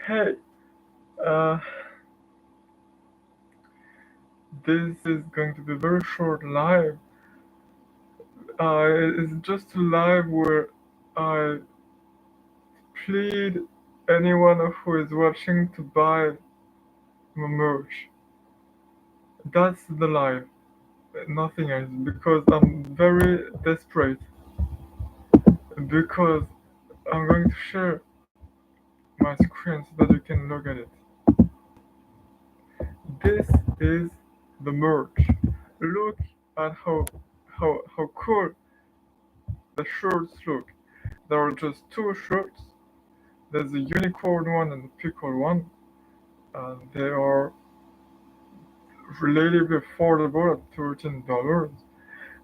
Hey, uh, this is going to be a very short live. It's just a live where I plead anyone who is watching to buy my merch. That's the live, nothing else, because I'm very desperate. Because I'm going to share my screen so that you can look at it. This is the merch. Look at how cool the shirts look. There are just two shirts. There's a unicorn one and a pickle one. They are relatively affordable at $13.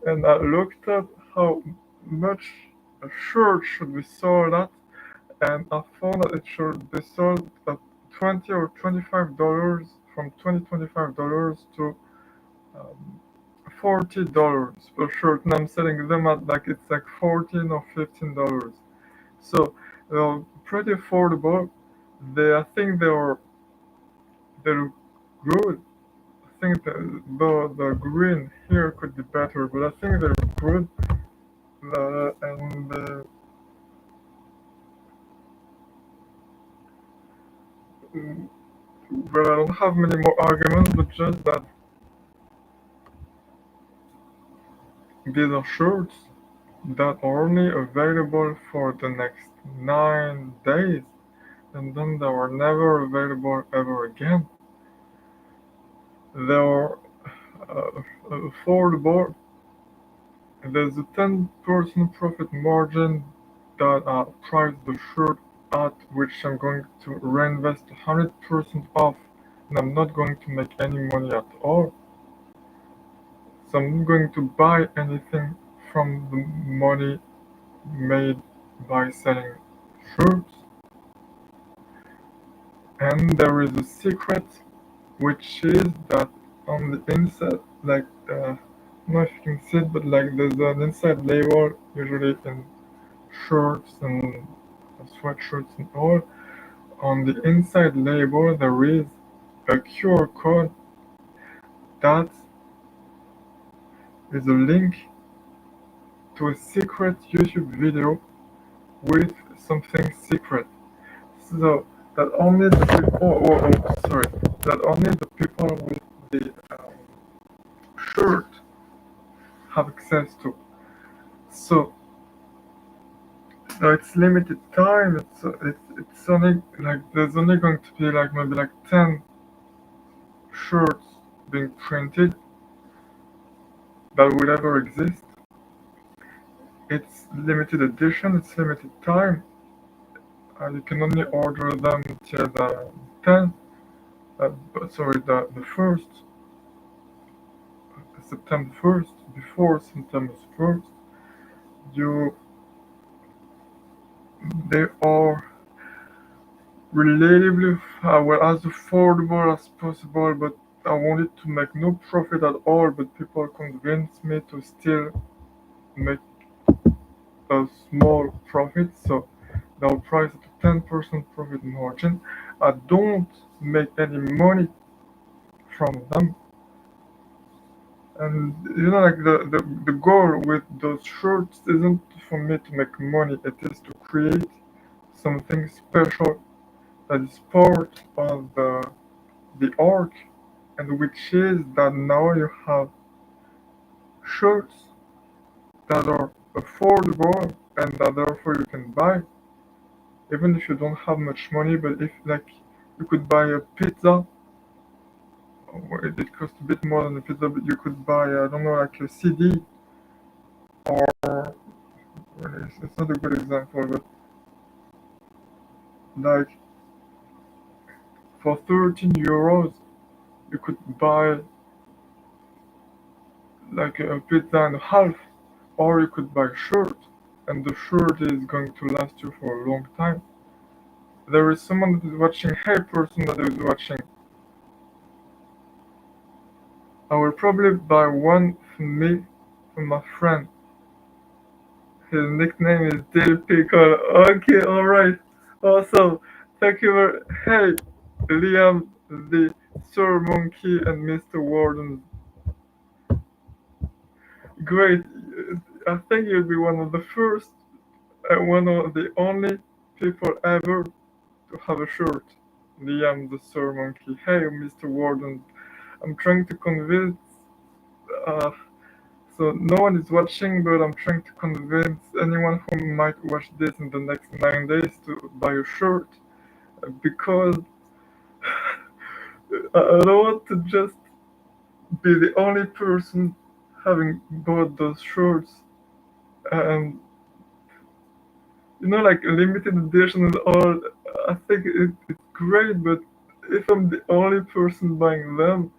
And I looked at how much a shirt should be sold at, and I found that it should be sold at $20 or $25, from $20 to um, $40 per shirt, and I'm selling them at like it's like $14 or $15. So they're pretty affordable. I think they look good. I think the green here could be better, but I think they look good. And mm, well, I don't have many more arguments, but just that these are shirts that are only available for the next 9 days, and then they were never available ever again. They are affordable. There's a 10% profit margin that I priced the shirt at, which I'm going to reinvest 100% off, and I'm not going to make any money at all. So I'm not going to buy anything from the money made by selling shirts. And there is a secret, which is that on the inside, like, I don't know if you can see it, but like there's an inside label, usually in shirts and sweatshirts and all. On the inside label, there is a QR code that is a link to a secret YouTube video with something secret. So that only the people, sorry, that only the people with the shirt have access to. So it's limited time. It's only like there's only going to be like maybe like 10 shirts being printed that will ever exist. It's limited edition. It's limited time. You can only order them till the 10th. Sorry, the first September 1st. Before September 1st, you they are relatively well, as affordable as possible, but I wanted to make no profit at all, but people convinced me to still make a small profit, so they'll price it to 10% profit margin. I don't make any money from them, and like the goal with those shirts isn't for me to make money, it is to create something special that is part of the arc, and which is that now you have shirts that are affordable and that therefore you can buy, even if you don't have much money. But if like you could buy a pizza, or it costs a bit more than a pizza, but you could buy, I don't know, like a CD, or well, it's not a good example, but like for 13 euros you could buy like a pizza and a half, or you could buy a shirt, and the shirt is going to last you for a long time. There is someone that is watching. Hey, person that is watching, I will probably buy one for me, for my friend. His nickname is Dill Pickle. Okay, alright. Awesome. Thank you very. Hey, Liam, the Sir Monkey, and Mr. Warden. Great. I think you'll be one of the first and one of the only people ever to have a shirt. Liam, the Sir Monkey. Hey, Mr. Warden. I'm trying to convince. Uh, so no one is watching, but I'm trying to convince anyone who might watch this in the next 9 days to buy a shirt because I don't want to just be the only person having bought those shirts. And like limited edition and all. I think it's great, but if I'm the only person buying them,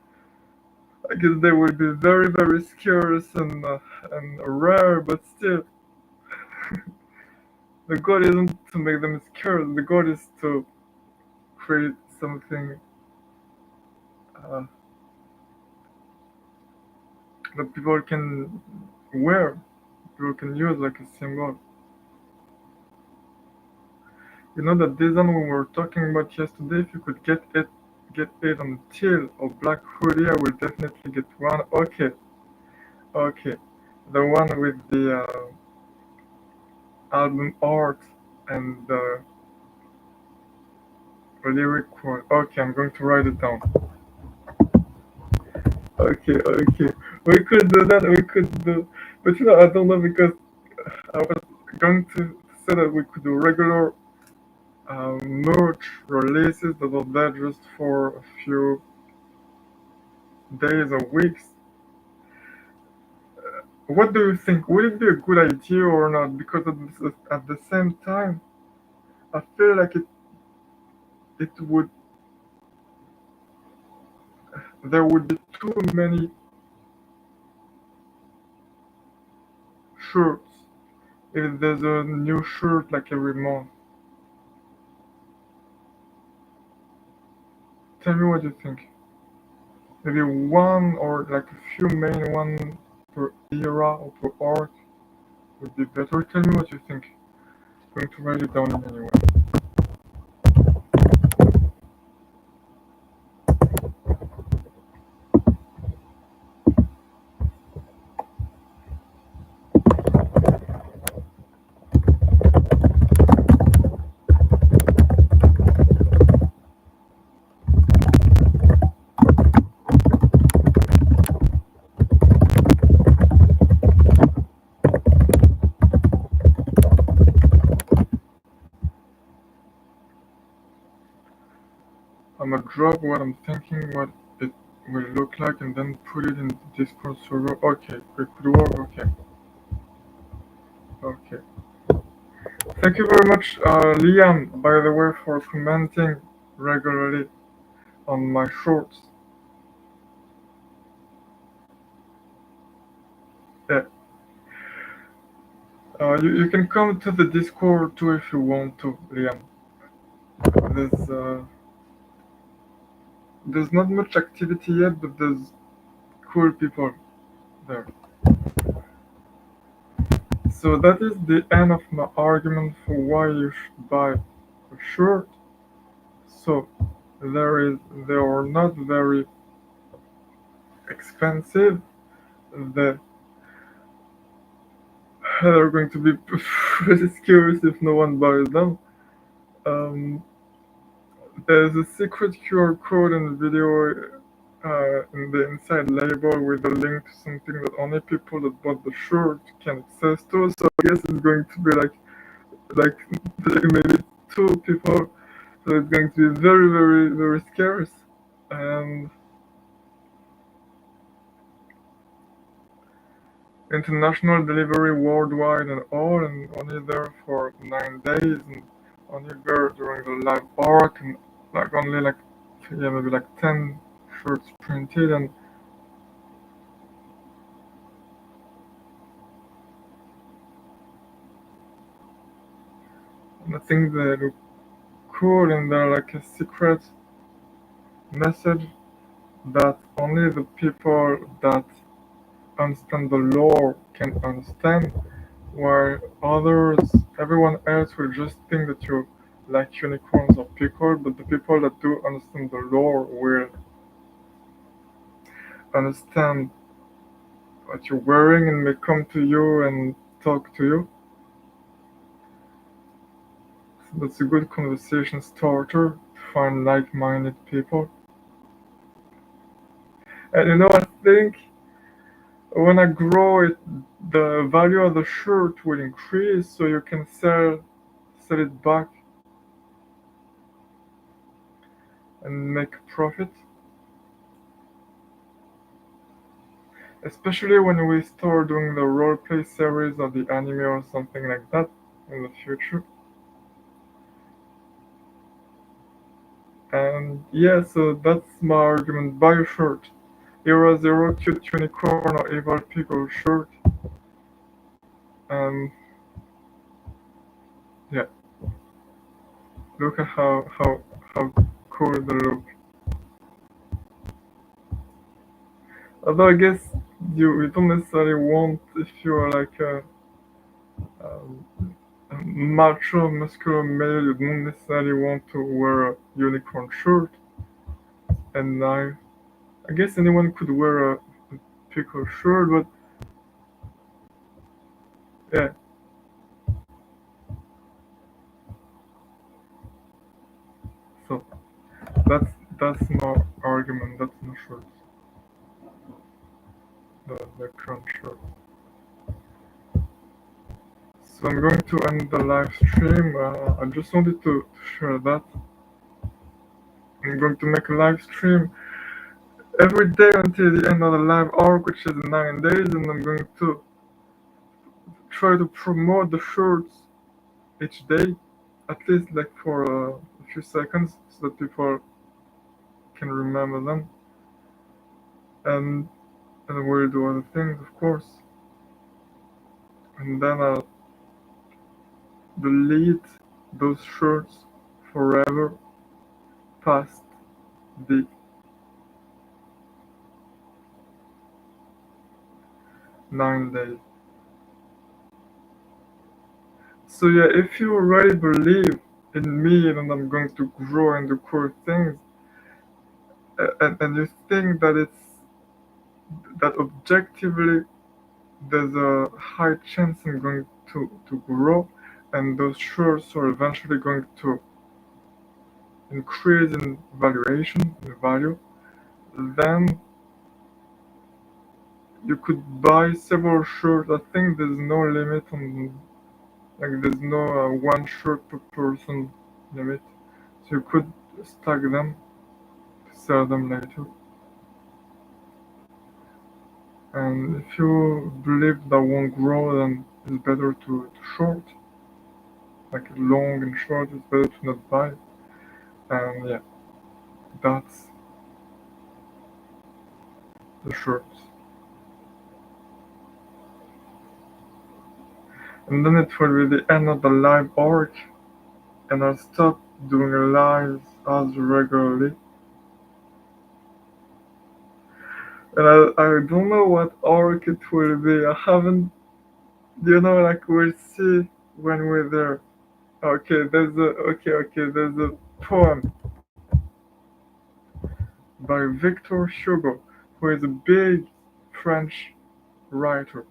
I guess they will be very, very scarce and rare. But still, the goal isn't to make them scarce. The goal is to create something uh, that people can wear, people can use like a symbol. That design we were talking about yesterday, if you could get it on teal or black hoodie, I will definitely get one. Okay, okay. The one with the album art and the lyric quote. Okay, I'm going to write it down. Okay, okay. We could do that, we could do. But I don't know because I was going to say that we could do regular merch releases that are there just for a few days or weeks. What do you think? Would it be a good idea or not? Because at the same time, I feel like it would there would be too many shirts if there's a new shirt like every month. Tell me what you think. Maybe one or like a few main one per era or per arc would be better. Tell me what you think. I'm going to write it down anyway. I'm gonna drop what I'm thinking, what it will look like, and then put it in the Discord server. Okay, it could work. Okay, okay. Thank you very much, Liam, by the way, for commenting regularly on my shorts. Yeah. You can come to the Discord too if you want to, Liam. There's there's not much activity yet, but there's cool people there. So that is the end of my argument for why you should buy a shirt. So they are not very expensive. They they're going to be pretty scarce if no one buys them. Um, there's a secret QR code in the video in the inside label with a link to something that only people that bought the shirt can access to. So I guess it's going to be like maybe two people. So it's going to be very, very, very scarce. And international delivery worldwide and all, and only there for 9 days, and only there during the live arc, and like only like yeah maybe like 10 shirts printed, and I think they look cool, and they're like a secret message that only the people that understand the lore can understand, while everyone else will just think that you're like unicorns or people, but the people that do understand the lore will understand what you're wearing and may come to you and talk to you. So that's a good conversation starter to find like-minded people. And I think when I grow it, the value of the shirt will increase, so you can sell it back and make a profit. Especially when we start doing the roleplay series of the anime or something like that in the future. And yeah, so that's my argument. Buy a shirt. Era Zero, cute unicorn or evil people shirt. And yeah, look at how cool they look. Although I guess you don't necessarily want, if you're like um, a macho muscular male, you don't necessarily want to wear a unicorn shirt. And I guess anyone could wear a pickle shirt, but yeah. So that's that's my argument. That's my shirt, the current shirt. So I'm going to end the live stream. I just wanted to share that. I'm going to make a live stream every day until the end of the live arc, which is 9 days, and I'm going to try to promote the shirts each day, at least like for a few seconds, so that people can remember them, and we'll do other things, of course, and then I'll delete those shirts forever past the 9 days. So yeah, if you already believe in me and I'm going to grow and do cool things, and you think that that objectively there's a high chance I'm going to grow, and those shirts are eventually going to increase in valuation, in value, then you could buy several shirts. I think there's no limit on, like, there's no one shirt per person limit. So you could stack them, sell them later. And if you believe that won't grow, then it's better to short. Like long and short, it's better to not buy. And yeah, that's the shirts. And then it will be the end of the live arc, and I'll stop doing lives as regularly. And I don't know what arc it will be. I haven't, like, we'll see when we're there. There's a poem by Victor Hugo, who is a big French writer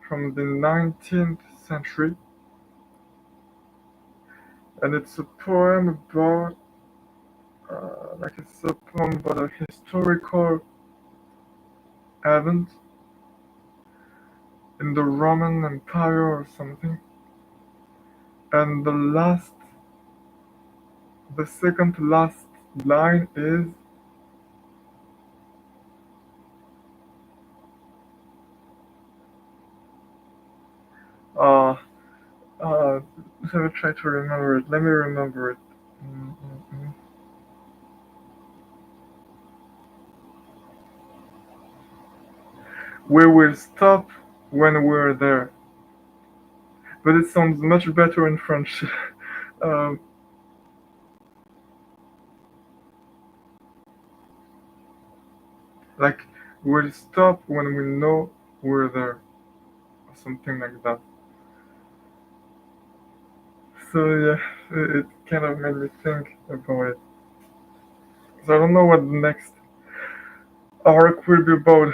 from the 19th century, and it's a poem about, it's a poem about a historical event in the Roman Empire or something, and the second to last line is, uh, uh, let me try to remember it. Let me remember it. Mm, mm, mm. We will stop when we're there. But it sounds much better in French. um, like, we'll stop when we know we're there, or something like that. So yeah, it kind of made me think about it. So I don't know what the next arc will be about.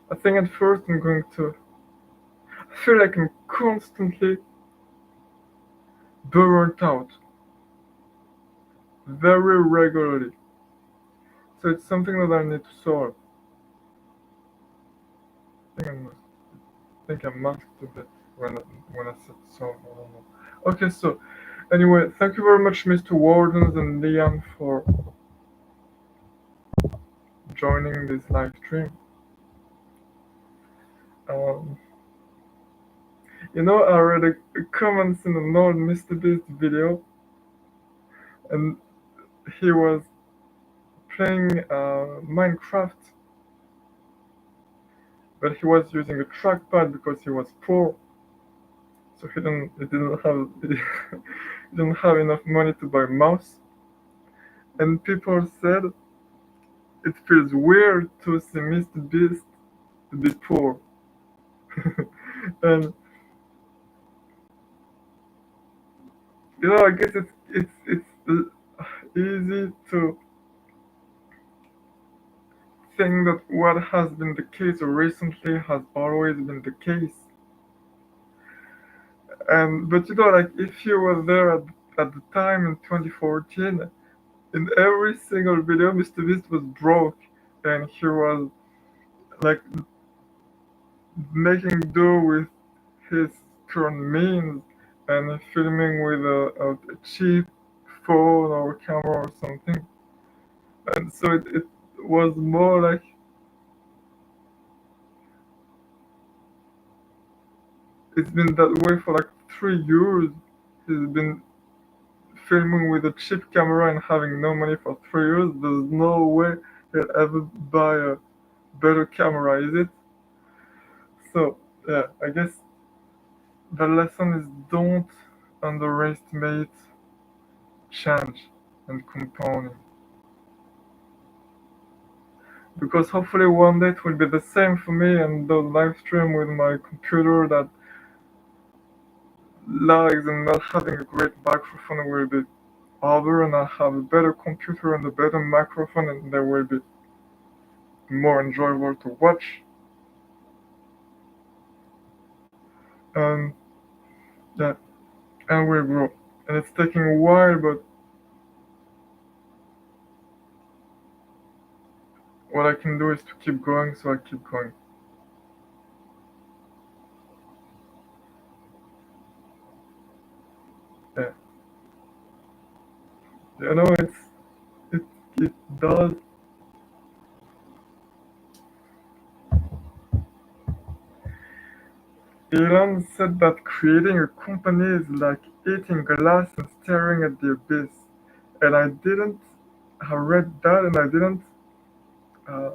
I think at first I'm going to I feel like I'm constantly burnt out, very regularly. So it's something that I need to solve. I think I must, think I masked a bit when I said solve. I don't know. Okay, so anyway, thank you very much, Mr. Wardens and Liam, for joining this live stream. Um, I read a comments in an old Mr. Beast video, and he was playing Minecraft, but he was using a trackpad because he was poor, so he didn't have enough money to buy a mouse. And people said it feels weird to see Mr. Beast be poor, and I guess it's easy to think that what has been the case recently has always been the case. And but like if you were there at the time in 2014, in every single video, Mr. Beast was broke, and he was like making do with his current means and filming with a cheap phone or camera or something. And so it was more like it's been that way for like 3 years. He's been filming with a cheap camera and having no money for 3 years. There's no way he'll ever buy a better camera, is it? So yeah, I guess the lesson is don't underestimate change and compounding. Because hopefully one day it will be the same for me and the live stream with my computer that lags and not having a great microphone will be over, and I'll have a better computer and a better microphone, and they will be more enjoyable to watch. And yeah, and we'll grow. And it's taking a while, but what I can do is to keep going, so I keep going. Yeah, it it does. Elon said that creating a company is like eating glass and staring at the abyss. And I didn't. I read that and I didn't uh,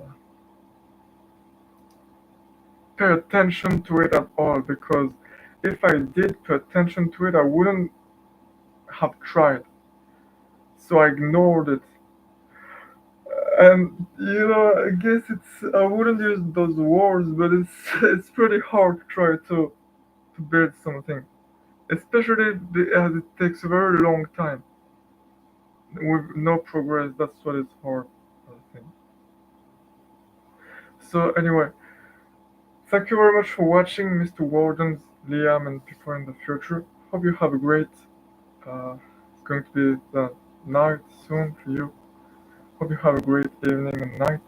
pay attention to it at all, because if I did pay attention to it, I wouldn't have tried. So I ignored it. And I guess I wouldn't use those words, but it's it's pretty hard to try to build something, especially as it takes a very long time with no progress. That's what is hard, I think. So anyway, thank you very much for watching, Mr. Wardens, Liam, and people in the future. Hope you have a great. It's going to be the night soon for you. Hope you have a great evening and night.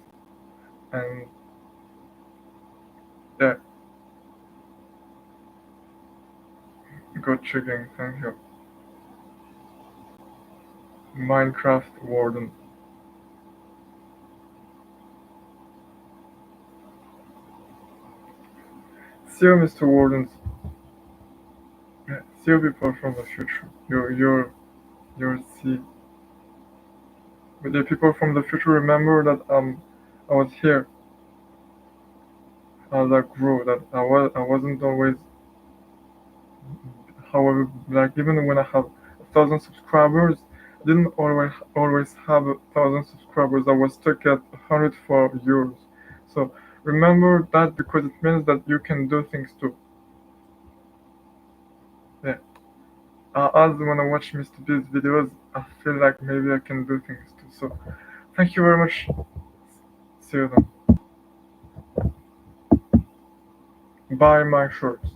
And yeah, good checking. Thank you. Minecraft Warden. See you, Mr. Wardens. Yeah, see you people from the future. You'll see. But the people from the future remember that I was here as I grew. That I wasn't always. However, like even when I have 1,000 subscribers, I didn't always have 1,000 subscribers. I was stuck at 100 for years. So remember that, because it means that you can do things too. Yeah. As when I watch Mr. Beast videos, I feel like maybe I can do things too. So thank you very much. See you then. Buy my shorts.